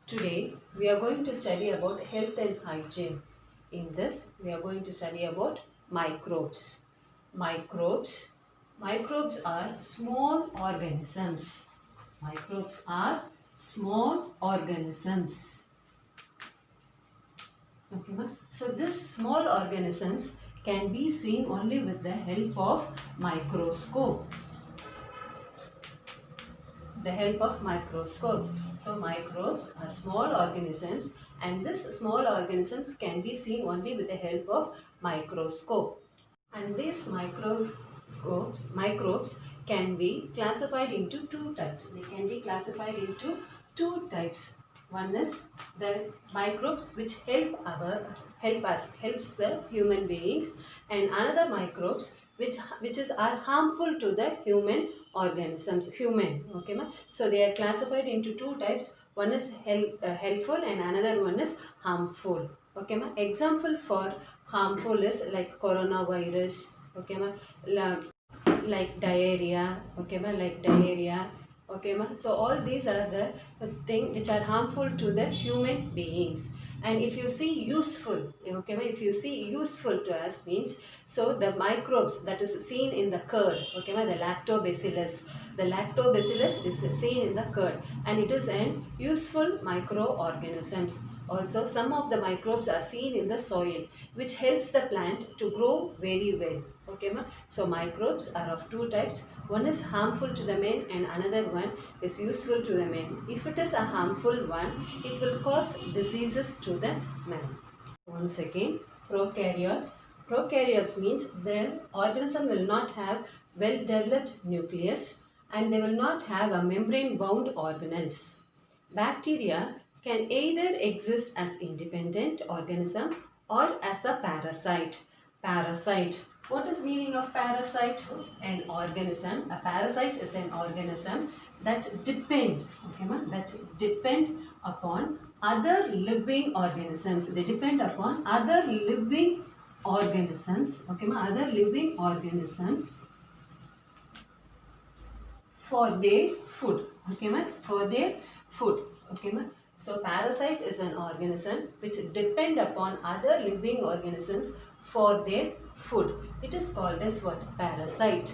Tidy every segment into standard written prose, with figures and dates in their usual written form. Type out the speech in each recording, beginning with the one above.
Today we are going to study about health and hygiene. In this we are going to study about microbes. Microbes. Microbes are small organisms. Microbes are small organisms. Okay, so these small organisms can be seen only with the help of microscope. The help of microscope. So microbes are small organisms and these small organisms can be seen only with the help of microscope. And these microbes can be classified into two types. They can be classified into two types. One is the microbes which helps the human beings, and another microbes which are harmful to the human organisms. Okay, ma? So they are classified into two types. One is helpful and another one is harmful. Okay, ma? Example for harmful is like coronavirus. Okay, ma? Like diarrhea. Okay, ma? Like diarrhea. Okay, ma? So all these are the things which are harmful to the human beings. And if you see useful, okay, ma? If you see useful to us means, so the microbes that is seen in the curd, okay, ma? The lactobacillus. The lactobacillus is seen in the curd and it is an useful microorganisms. Also, some of the microbes are seen in the soil which helps the plant to grow very well. Okay, ma? So microbes are of two types. One is harmful to the man and another one is useful to the man. If it is a harmful one, it will cause diseases to the man. Once again, prokaryotes. Prokaryotes means the organism will not have well developed nucleus and they will not have a membrane bound organelles. Bacteria can either exist as independent organism or as a parasite. Parasite. What is meaning of parasite? An organism. A parasite is an organism that depend upon other living organisms. They depend upon other living organisms. Okay, other living organisms for their food. Okay, for their food. Okay, so parasite is an organism which depend upon other living organisms for their food. It is called as what? Parasite.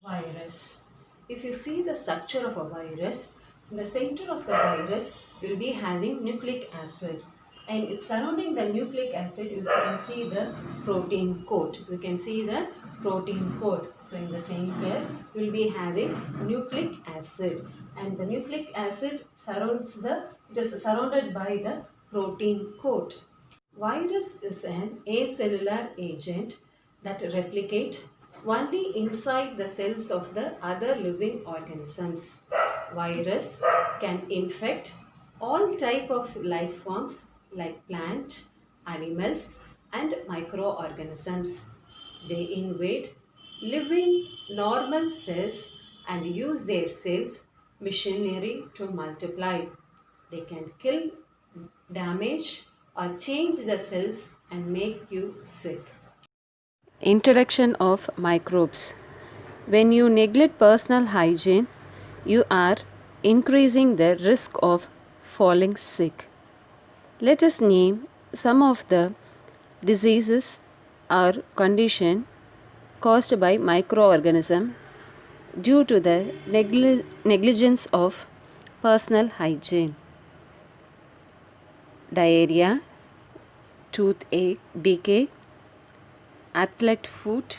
Virus. If you see the structure of a virus, in the center of the virus will be having nucleic acid, and it's surrounding the nucleic acid you can see the protein coat. You can see the protein coat. So in the center you will be having nucleic acid, and the nucleic acid it is surrounded by the protein coat. Virus is an acellular agent that replicate only inside the cells of the other living organisms. Virus can infect all type of life forms like plant, animals and microorganisms. They invade living normal cells and use their cells machinery to multiply. They can kill, damage or change the cells and make you sick. Introduction of microbes. When you neglect personal hygiene, you are increasing the risk of falling sick. Let us name some of the diseases or condition caused by microorganism due to the negligence of personal hygiene. Diarrhea, toothache, decay, athlete foot,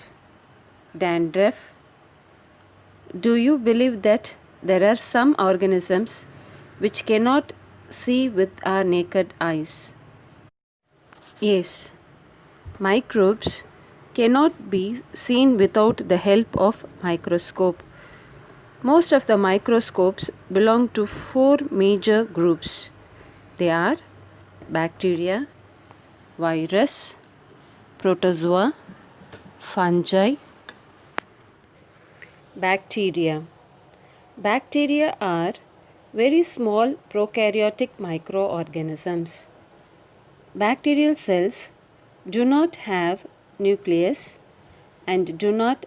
dandruff. Do you believe that there are some organisms which cannot see with our naked eyes? Yes, microbes cannot be seen without the help of microscope. Most of the microscopes belong to four major groups. They are bacteria, virus, protozoa, fungi. Bacteria. Bacteria are very small prokaryotic microorganisms. Bacterial cells do not have nucleus and do not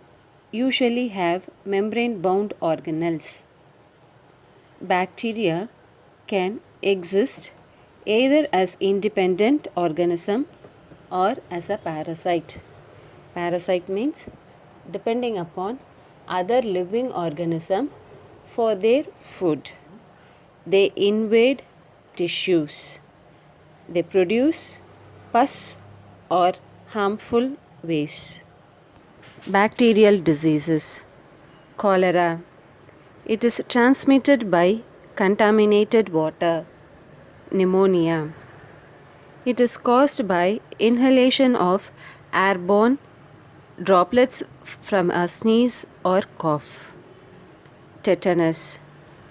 usually have membrane bound organelles. Bacteria can exist either as independent organism or as a parasite. Parasite means depending upon other living organism for their food. They invade tissues. They produce pus or harmful waste. Bacterial diseases. Cholera. It is transmitted by contaminated water. Pneumonia. It is caused by inhalation of airborne droplets from a sneeze or cough. Tetanus.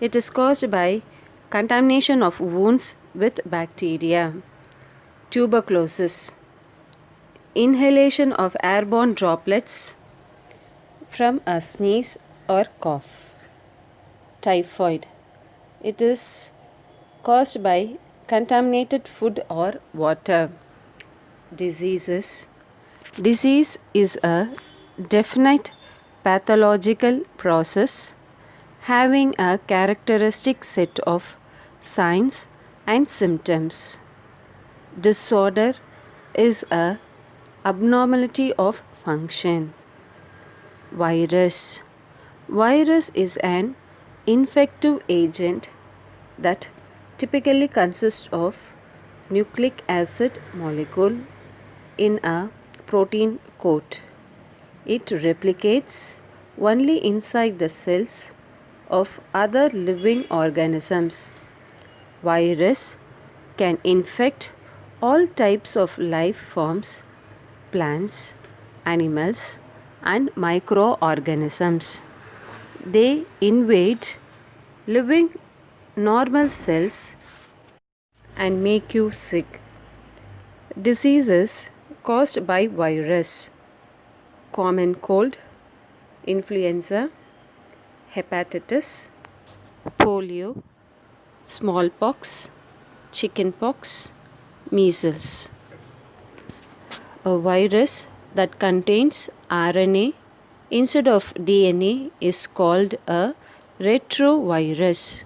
It is caused by contamination of wounds with bacteria. Tuberculosis. Inhalation of airborne droplets from a sneeze or cough. Typhoid. It is caused by contaminated food or water. Diseases. Disease is a definite pathological process having a characteristic set of signs and symptoms. Disorder is a abnormality of function. Virus. Virus is an infective agent that typically consists of nucleic acid molecule in a protein coat. It replicates only inside the cells of other living organisms. Virus can infect all types of life forms, plants, animals, and microorganisms. They invade living normal cells and make you sick. Diseases caused by virus. Common cold, influenza, hepatitis, polio, smallpox, chickenpox, measles. A virus that contains RNA instead of DNA is called a retrovirus.